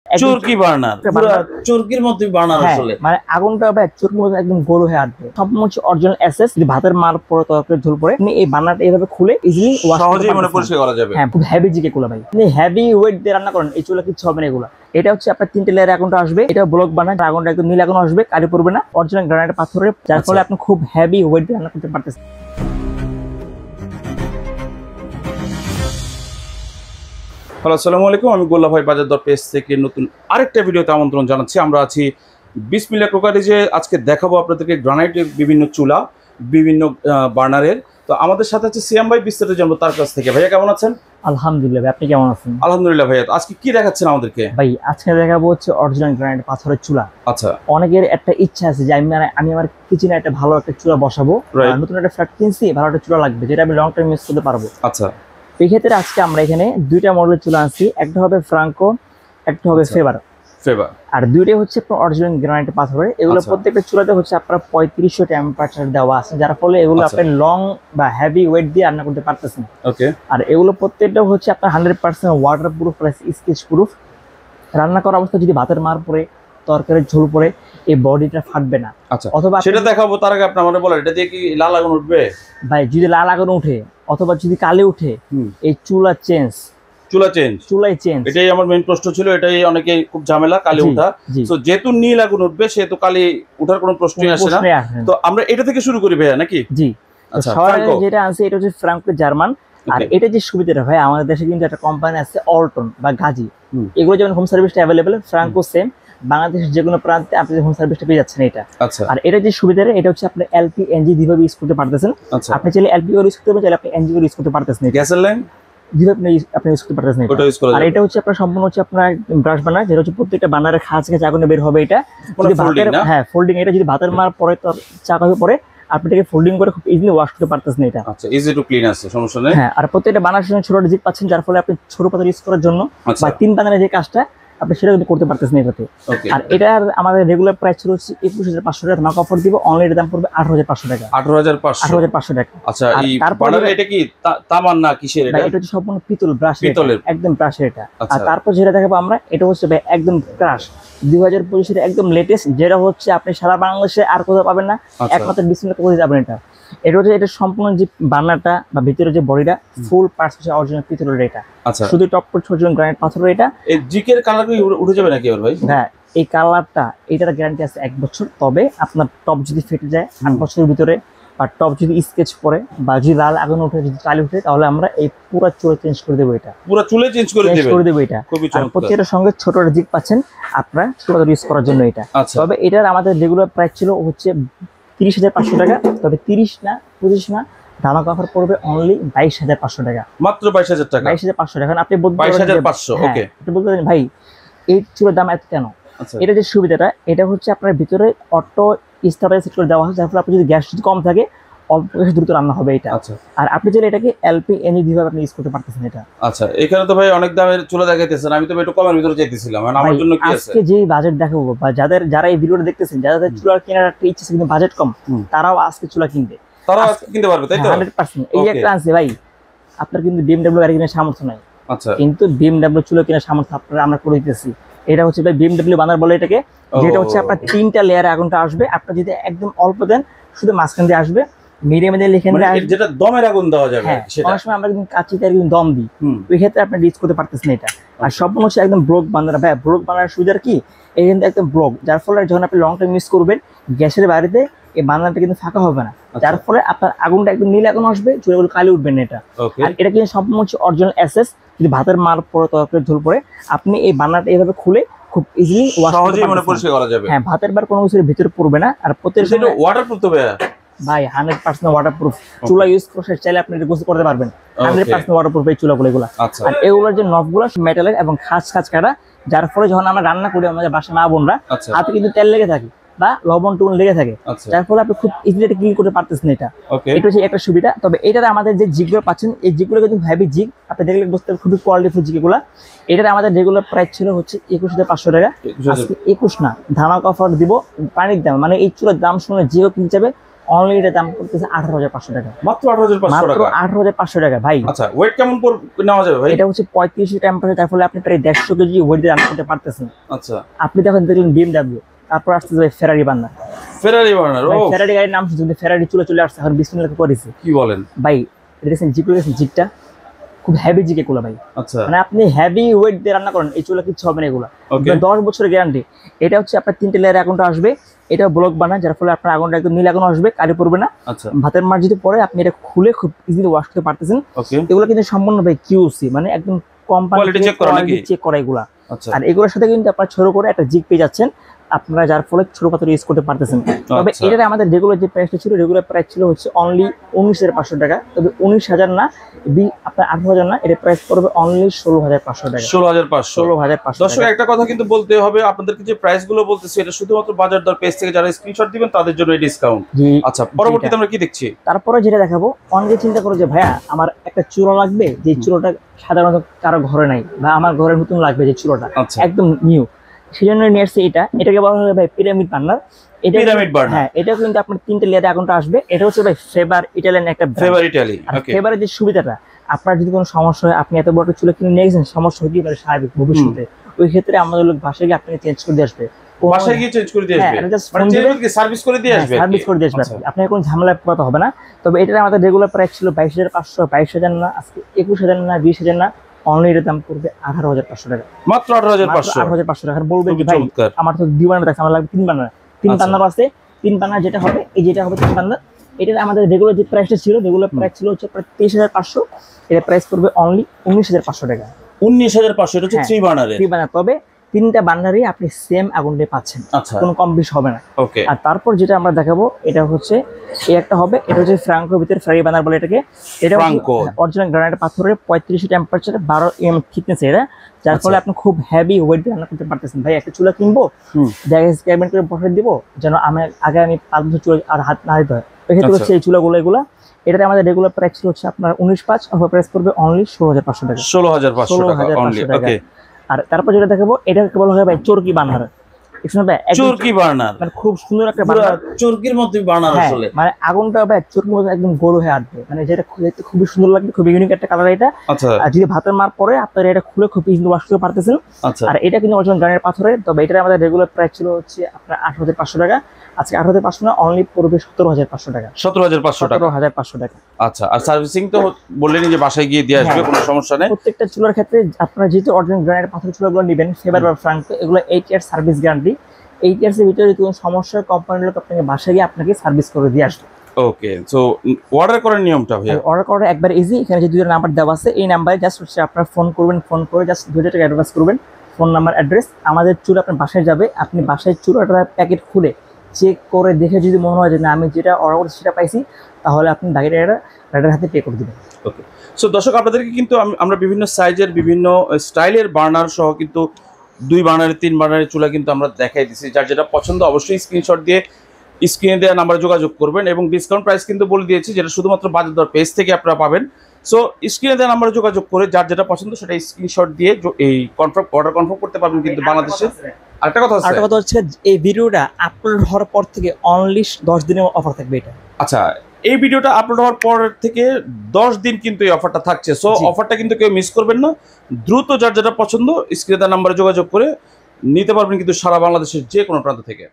চরকি burner, পুরো চরকির মতোই burner আসলে। মানে আগুনটা ভাই চরকির মতো একদম গোল হয়ে আসবে। সম্পূর্ণ হচ্ছে অরিজিনাল এসএস। যদি ভাতের মার পরে তরকারি ঝোল পরে আপনি এই বার্নারটা এইভাবে খুলে ইজিলি সহজেই মানে পরিষ্কার করা যাবে। হ্যাঁ, খুব হেভি জিকে গুলো ভাই। আপনি হেভি ওয়েট দিয়ে রান্না করেন এই চুলা কিছু হবে না এগুলো। এটা হচ্ছে আপনার 3টে লেয়ার আগুনটা আসবে। এটা ব্লক বার্নার, আগুনটা একদম নীল আগুন আসবে, কালি পড়বে না, অরিজিনাল গ্রানাইট পাথরের, যার ফলে আপনি খুব হেভি ওয়েট দিয়ে রান্না করতে পারতেছেন। হ্যালো, আসসালামু আলাইকুম। আমি গোল্লা ভাই বাজার দর পেজ থেকে নতুন আরেকটা ভিডিওতে আমন্ত্রণ জানাচ্ছি। আমরা আছি বিসমিল্লাহ ক্রোকারিজে। আজকে দেখাবো আপনাদেরকে গ্রানাইটের বিভিন্ন চুলা, বিভিন্ন বার্নারের। তো আমাদের সাথে আছে সিয়াম ভাই, বিস্তারিত জানবো তার কাছ থেকে। ভাইয়া কেমন আছেন? আলহামদুলিল্লাহ ভাই, আপনি কেমন আছেন? আলহামদুলিল্লাহ ভাইয়া। আজকে কি দেখাচ্ছেন আমাদেরকে? ভাই আজকে দেখাবো হচ্ছে অরিজিনাল গ্রানাইট পাথরের চুলা। আচ্ছা, অনেকের একটা ইচ্ছা আছে যে আমি আমার কিচেনে একটা ভালো একটা চুলা বসাবো, নতুন একটা ফ্ল্যাট কিনছি, ভালো একটা চুলা লাগবে যেটা আমি লং টাইম ইউজ করতে পারবো। আচ্ছা, এই ক্ষেত্রে আজকে আমরা এখানে দুইটা মডেলের চুলা আনছি। একটা হবে ফ্রাঙ্কো, একটা হবে ফেভার। আর দুইটাই হচ্ছে অরিজিনাল গ্রানাইট পাথরের। এগুলো প্রত্যেকটা চুলাতে হচ্ছে আপনার 3500 টেম্পারেচার দেওয়া আছে, যার ফলে এগুলো আপনি লং বা হেভি ওয়েট দিয়ে রান্না করতে পারতেছেন। ওকে। আর এগুলো প্রত্যেকটা হচ্ছে আপনার 100% water proof plus sketch proof. রান্না করার অবস্থা যদি ভাতের মার পরে তরকারির ঝোল পরে এই বডিটা ফাটবে না। আচ্ছা, অথবা সেটা দেখাবো তার আগে আপনি আমাদের বলেন এটা দিয়ে কি লাল আগুন উঠবে? ভাই যদি লাল আগুন উঠে অথবা যদি কালি উঠে, এই চুলাই চেঞ্জ। এটাই আমার মেইন প্রশ্ন ছিল। এটাই অনেকে খুব ঝামেলা, কালি উঠা। তো যেহেতু নীল আগুন উঠবে সেহেতু কালি উঠার কোনো প্রশ্নই আসে না। তো আমরা এটা থেকে শুরু করি ভাইয়া, নাকি? জি। আচ্ছা, যেটা আছে এটা হচ্ছে ফ্রাঙ্কো জার্মান। আর এটা যে সুবিধাটা ভাই, আমাদের দেশে কিন্তু একটা কোম্পানি আছে অল্টন বা গাজী, এগুলো যেমন হোম সার্ভিসটা অ্যাভেলেবেল। ফ্রাঙ্কো সেম, বাংলাদেশের যে কোনো প্রান্তে আপনি হোম সার্ভিসটা পেয়ে যাচ্ছেন এটা। আর এটা যে সুবিধাটা, এটা হচ্ছে আপনি এলপি এনজি দুইভাবে ইউজ করতে পারতেছেন। আপনি চাইলে এলপি ইউজ করতে পারবেন, চাইলে আপনি এনজি ইউজ করতে পারতেছেন। গ্যাসের লাইন আপনি ইউজ করতে পারতেছেন। আর এটা হচ্ছে আপনার সম্পূর্ণ হচ্ছে আপনার ব্রাশ বার্নার, যেটা হচ্ছে প্রত্যেকটা বার্নারের খাঁজ খাঁজ আগুনে বের হবে। এটা যদি ভাতের ফোল্ডিং, এটা যদি ভাতের মার পরে চাকা পরে আপনি এটাকে ফোল্ডিং করে খুব ইজিলি ওয়াশ করতে পারতেছেন। এটা আচ্ছা, ইজি টু ক্লিন আছে, সমস্যা নেই। হ্যাঁ, আর প্রত্যেকটা বার্নার সঙ্গে ছোট ডিজিট পাচ্ছেন, যার ফলে আপনি ছোট পাথর ইউজ করার জন্য বা 3 বার্নারের যে কাজটা আপনি সেটা কিন্তু করতে পারতেছেন এটাতে। আর এটার আমাদের রেগুলার প্রাইস ছিল হচ্ছে 21500 টাকা। ধামাকা অফার দিব, অনলাইনে দাম পড়বে 18500 টাকা। 18500 টাকা। আচ্ছা, এই বার্নার এটা কি তামার না কিসের? এটা এটা হচ্ছে সম্পূর্ণ পিতল, ব্রাশের, একদম ব্রাশের এটা। আর তারপর যেটা দেখাবো আমরা, এটা হচ্ছে একদম ক্রাশ 2025 এর একদম লেটেস্ট, যেটা হচ্ছে আপনি সারা বাংলাদেশে আর কোথাও পাবেন না, একমাত্র বিসমিল্লাহ করে যাবেন এটা। এটা হচ্ছে এটা সম্পূর্ণ যে বার্নারটা বা ভিতরে যে বডিটা ফুল পার্টস হচ্ছে অরিজিনাল পিতলের এটা। আচ্ছা, শুধু টপ হচ্ছে অরিজিনাল গ্রানাইট পাথরের এটা। এই জিকের কালার কি উঠে যাবে নাকি আর ভাই? হ্যাঁ, এই কালারটা এটার গ্যারান্টি আছে 1 বছর। তবে আপনার টপ যদি ফেটে যায় 8 বছরের ভিতরে, বা টপ যদি স্কেচ পড়ে বা যদি লাল আগুন উঠে, যদি কালি উঠে, তাহলে আমরা এই পুরো চুলে চেঞ্জ করে দেবো। এটা পুরো চুলে চেঞ্জ করে দেবো এটা। আর প্রত্যেকটার সঙ্গে ছোট জিক পাচ্ছেন আপনারা চুলা ইউজ করার জন্য এটা। তবে এটার আমাদের রেগুলার প্রাইস ছিল হচ্ছে 30500 টাকা। তবে 30 না 25 না, ধামাকা অফার পড়বে অনলি 22500 টাকা। মাত্র 22000 টাকা। 22500 টাকা। আপনি বলতে 22500। ওকে, আপনি বলতে পারেন ভাই এই চুলার দাম এত কেন? এটা যে সুবিধাটা, এটা হচ্ছে আপনার ভিতরে অটো স্টাবলাইজ সেট করে দেওয়া হয়, যার ফলে আপনি যদি গ্যাস যদি কম থাকে অল্প গ্যাসে দ্রুত রান্না হবে এটা। আর আপনি চাইলে এটাকে এলপি এনজি দুইভাবে আপনি ইউজ করতে পারতেছেন এটা। আচ্ছা, এখানে তো ভাই অনেক দামের চুলা দেখাইতেছেন, আমি তো একটু কমের ভিতরে চাইতেছিলাম। আমার জন্য কি আছে? আজকে যে বাজেট দেখাবো, বা যারা এই ভিডিওটা দেখতেছেন, যাদের চুলা কেনার একটা ইচ্ছা আছে কিন্তু বাজেট কম, তারাও আজকে চুলা কিনবে, তারাও আজকে কিনতে পারবে, তাই তো? 100%। এই একটা আছে ভাই, আপনার কিন্তু বিএমডব্লিউ গাড়ি কেনার সামর্থ্য নাই। আচ্ছা, কিন্তু বিএমডব্লিউ চুলা কেনার সামর্থ্য আপনারা আমরা করে দিতেছি। এটা হচ্ছে ভাই বিএমডব্লিউ বার্নার বলে এটাকে, যেটা হচ্ছে আপনার 3টা লেয়ারে আগুনটা আসবে। আপনি যদি একদম অল্প দেন, শুধু মাঝখান দিয়ে আসবে, মিডিয়ামে দিয়ে লিখে নিয়ে আসবে, যেটা দমের আগুন দেওয়া যাবে। সেটা অনেক সময় আমরা কিন্তু কাঁচিতে একদম দম দিই, ওই ক্ষেত্রে আপনি ইউজ করতে পারতেছেন এটা। আর সম্পূর্ণ হচ্ছে একদম ব্লক বার্নার। ভাই ব্লক বার্নার সুবিধা কি, এই কিন্তু একদম ব্লক, যার ফলে যখন আপনি লং টাইম ইউজ করবেন গ্যাসের বাড়িতে এই বার্নারটা কিন্তু ফাঁকা হবে না, যার ফলে আপনার আগুনটা একদম নীল আগুন আসবে, চুলাগুলো কালি উঠবেন না এটা। আর এটা কিন্তু সম্পূর্ণ হচ্ছে অরিজিনাল এসএস। যদি ভাতের মার পরে তরকারি ঝোল পরে আপনি এই বার্নারটা এইভাবে খুলে খুব ইজিলি সহজেই মানে পরিষ্কার করা যাবে। হ্যাঁ, ভাতের বার কোনো কিছুর ভিতরে পড়বে না। আর প্রত্যেকটা ওয়াটারপ্রুফ তো ভাই 100% ওয়াটারপ্রুফ চুলা ইউজ করে চাইলে আপনি গোসল করতে পারবেন। 100% ওয়াটারপ্রুফ এই চুলাগুলো এগুলো। আর এগুলোর যে নবগুলো মেটালের এবং খাঁজ কাটা, যার ফলে যখন আমরা রান্না করি আমাদের বাসায় মা বোনরা, হাতে কিন্তু তেল লেগে থাকে বা লবণ টুন লেগে থাকে, যার ফলে আপনি খুব ইজিলি এটা ক্লিন করতে পারতেছেন এটা। এটা হচ্ছে একটা সুবিধা। তবে এটাতে আমাদের যে জিগগুলো পাচ্ছেন, এই জিগগুলো কিন্তু হেভি জিগ, আপনি দেখলে বুঝতে পারবেন খুবই কোয়ালিটিফুল জিগগুলো। এটাতে আমাদের রেগুলার প্রাইস ছিল হচ্ছে 21500 টাকা। আজকে 21 না, ধামাকা অফার দিব পানির দাম, মানে এই চুলার দাম শুনে জিও কিনতে যাবে অনলি এটা দাম করতেছে 18,500 টাকা। মাত্র 18,500 মাত্র টাকা। 18,500 টাকা ভাই। আচ্ছা, ওয়েট কেমন নেওয়া যাবে ভাই? এটা হচ্ছে 35 টেম্পারেচার, তার ফলে আপনি প্রায় 150 কেজি ওয়েট দিয়ে রান্না করতে পারতেছেন। আচ্ছা, আপনি দেখেন BMW, তারপর আসছে ফেরারি বার্নার। ফেরারি বার্নার, ও ফেরারি গাড়ির নাম শুনতে ফেরারি চুলা চলে আসছে, এখন বিসমিল্লাহ করেছে। কি বলেন ভাই? এটা দেখেন জিগুলো, দেখেন জিগটা খুব হেভি জিগ এগুলো ভাই। আচ্ছা, মানে আপনি হেভি ওয়েট দিয়ে রান্না করেন, এই চুলা কিছু হবে না এগুলো। 10 বছরের গ্যারান্টি। এটা হচ্ছে আপনার 3টে লেয়ার আগুনটা আসবে, এটা ব্লক বানায়, যার ফলে আপনার আগুনটা একদম নীল আগুন আসবে, কালি পড়বে না। আচ্ছা, ভাতের মার যদি পরে আপনি এটা খুলে খুব ইজিলি ওয়াশ করতে পারতেছেন। ওকে, এগুলো কিন্তু সম্পূর্ণ ভাই কিউসি, মানে একদম কোম্পানি কোয়ালিটি চেক করা এগুলা। আচ্ছা, আর এগুলোর সাথে কিন্তু আপনার ছোট করে একটা জিগ পেয়ে যাচ্ছেন আপনারা, যার ফলে ছোট পাত্র ইউজ করতে পারতেছেন। তবে এটার আমাদের রেগুলার যে প্রাইসটা ছিল, রেগুলার প্রাইস ছিল হচ্ছে অনলি 19,500 টাকা। তবে 19,000 না, আপনার 18,000 না, এর প্রাইস পড়বে অনলি 16,500 টাকা। 16,500। দর্শক একটা কথা কিন্তু বলতে হবে, আপনাদেরকে যে প্রাইস গুলো বলতেছি এটা শুধুমাত্র বাজার দর পেজ থেকে যারা স্ক্রিনশট দিবেন তাদের জন্য এই ডিসকাউন্ট। আচ্ছা, পরবর্তীতে আমরা কি দেখছি? তারপরে যেটা দেখাবো, অনেকে চিন্তা করো যে ভাইয়া আমার একটা চুলা লাগবে, যে চুলাটা সাধারণত কারো ঘরে নাই, বা আমার ঘরে নতুন লাগবে যে চুলাটা একদম নিউ, সেই জন্য নিয়ে আসছে এটা। এটাকে বলা হয় ভাই পিরামিড বার্নার। এটা পিরামিড বার্নার, হ্যাঁ, এটা কিন্তু আপনার 3টে লেয়ারে আগুনটা আসবে। এটা হচ্ছে ভাই ফেভার ইটালিয়ান একটা ফেভার ইটালি। ওকে, ফেভারের যে সুবিধাটা, আপনার যদি কোনো সমস্যা হয়, আপনি এত বড় চুলা কিনে নিয়ে গেছেন, সমস্যা হতে পারে স্বাভাবিক ভবিষ্যতে, ওই ক্ষেত্রে আমাদের লোক বাসায় গিয়ে আপনাকে চেঞ্জ করে দিয়ে আসবে। বাসায় গিয়ে চেঞ্জ করে দিয়ে আসবে, মানে সার্ভিস করে দিয়ে আসবে, সার্ভিস করে দিয়ে আসবে। আপনার কোনো ঝামেলা পোহাতে হবে না। তবে এটার আমাদের রেগুলার প্রাইস ছিল 22,500, 22,000 না, আজকে 21,000 না, 20,000 না, অনলি এর দাম পড়বে 18,500 টাকা। মাত্র 18,500। 18,500 টাকা। বলবেন ভাই আমার তো 2 বার্নার আছে, আমার লাগবে 3 বার্নার। 3 বার্নার আছে, 3 বার্নার যেটা হবে, এই যেটা হবে 3 বার্নার, এটার আমাদের রেগুলার যে প্রাইসটা ছিল, রেগুলার প্রাইস ছিল হচ্ছে প্রায় 23,500, এর প্রাইস পড়বে অনলি 19,500 টাকা। 19,500, এটা হচ্ছে 3 বার্নারের। 3 বার্নার, তবে 3টা বার্নারই আপনি সেম আগুন দিয়ে পাচ্ছেন, কোনো কম বেশি হবে না। ওকে, আর তারপর যেটা আমরা দেখাবো, এটা হচ্ছে এই একটা হবে, এটা হচ্ছে ফ্রাঙ্কোর ভিতরে ফেরারি বার্নার বলে এটাকে। এটা অরিজিনাল গ্রানাইট পাথরের 35 টেম্পারেচারে 12 mm থিকনেস এটা, যার ফলে আপনি খুব হেভি ওয়েট দিয়ে রান্না করতে পারতেছেন। ভাই একটা চুলা কিনবো, গ্যাস ক্যাবিনেট করে বসে দিব, যেন আমি আগে 5 বছর চুলা আর হাত না দিতে হয়, এক্ষেত্রে হচ্ছে এই চুলাগুলো এগুলা। এটাতে আমাদের রেগুলার প্রাইস ছিল হচ্ছে আপনার 19,500, অফার প্রাইস করবে অনলি 16,500 টাকা। 16,500 টাকা। ওকে, আর তারপর যেটা দেখাবো, এটা বলা হয় ভাই চরকি বার্নার। চরকি বার্নার মানে খুব সুন্দর একটা বার্নার, চরকির মধ্যে বার্নার আসলে, মানে আগুনটা ভাই চরকির মধ্যে একদম গোল হয়ে আসবে, মানে যেটা দেখতে খুবই সুন্দর লাগবে, খুব ইউনিক একটা কালার এটা। আচ্ছা, আর যদি ভাতের মার পরে আপনারা এটা খুলে খুব ইজিলি ওয়াশ করতে পারতেছেন। আচ্ছা, আর এটা কিন্তু অরিজিনাল গ্রানাইট পাথরের। তবে এটা আমাদের রেগুলার প্রাইস ছিল হচ্ছে আপনার 18,500 টাকা, আজকে 18,500 না, অনলি পড়বে 17,500 টাকা। 17,500 টাকা। 17,500 টাকা। আচ্ছা, আর সার্ভিসিং তো বললেন যে বাসায় গিয়ে দিয়ে আসবে, কোনো সমস্যা নেই। প্রত্যেকটা চুলার ক্ষেত্রে আপনারা যেহেতু অরিজিনাল গ্রানাইট পাথরের চুলাগুলো নেবেন, ফেভার বা ফ্রাঙ্কো, এগুলো 8 ইয়ার সার্ভিস গ্যারান্টি। 8 ইয়ার্সের ভিতরে যদি কোনো সমস্যা হয়, কোম্পানির লোক আপনাকে বাসায় গিয়ে আপনাকে সার্ভিস করে দিয়ে আসবে। ওকে, সো অর্ডার করার নিয়মটা ভাই? অর্ডার করাটা একবার ইজি। এখানে যে 2টা নাম্বার দেওয়া আছে, এই নাম্বারে জাস্ট হচ্ছে আপনার ফোন করবেন, ফোন করে জাস্ট 2,000 টাকা অ্যাডভান্স করবেন, ফোন নাম্বার অ্যাড্রেস। আমাদের চুলা আপনার বাসায় যাবে, আপনি বাসায় চুলাটা প্যাকেট খুলে চেক করে দেখে যদি মনে হয় যে না আমি যেটা অর্ডার করছি সেটা পাইছি, তাহলে আপনি বাকিটা রাইডার হাতে পে করে দেবেন। ওকে, সো দর্শক আপনাদেরকে কিন্তু আমরা বিভিন্ন সাইজের বিভিন্ন স্টাইলের বার্নার সহ কিন্তু 2 বার্নারের 3 বার্নারের চুলা কিন্তু আমরা দেখাই দিচ্ছি। যার যেটা পছন্দ অবশ্যই স্ক্রিনশট দিয়ে স্ক্রিনে দেওয়া নাম্বারে যোগাযোগ করবেন, এবং ডিসকাউন্ট প্রাইস কিন্তু বলে দিয়েছি, যেটা শুধুমাত্র বাজার দর পেজ থেকে আপনারা পাবেন। সো স্ক্রিনে দেওয়া নাম্বারে যোগাযোগ করে যার যেটা পছন্দ সেটা স্ক্রিনশট দিয়ে এই অর্ডার কনফার্ম করতে পারবেন কিন্তু বাংলাদেশে। আরেকটা কথা হচ্ছে এই ভিডিওটা আপলোড হওয়ার পর থেকে অনলি 10 দিনের অফার থাকবে এটা। আচ্ছা, এই ভিডিওটা আপলোড হওয়ার পর থেকে 10 দিন কিন্তু এই অফারটা থাকছে। সো অফারটা কিন্তু কেউ মিস করবেন না, দ্রুত যার যেটা পছন্দ স্ক্রিনে দেওয়া নাম্বারে যোগাযোগ করে নিতে পারবেন কিন্তু সারা বাংলাদেশের যে কোনো প্রান্ত থেকে।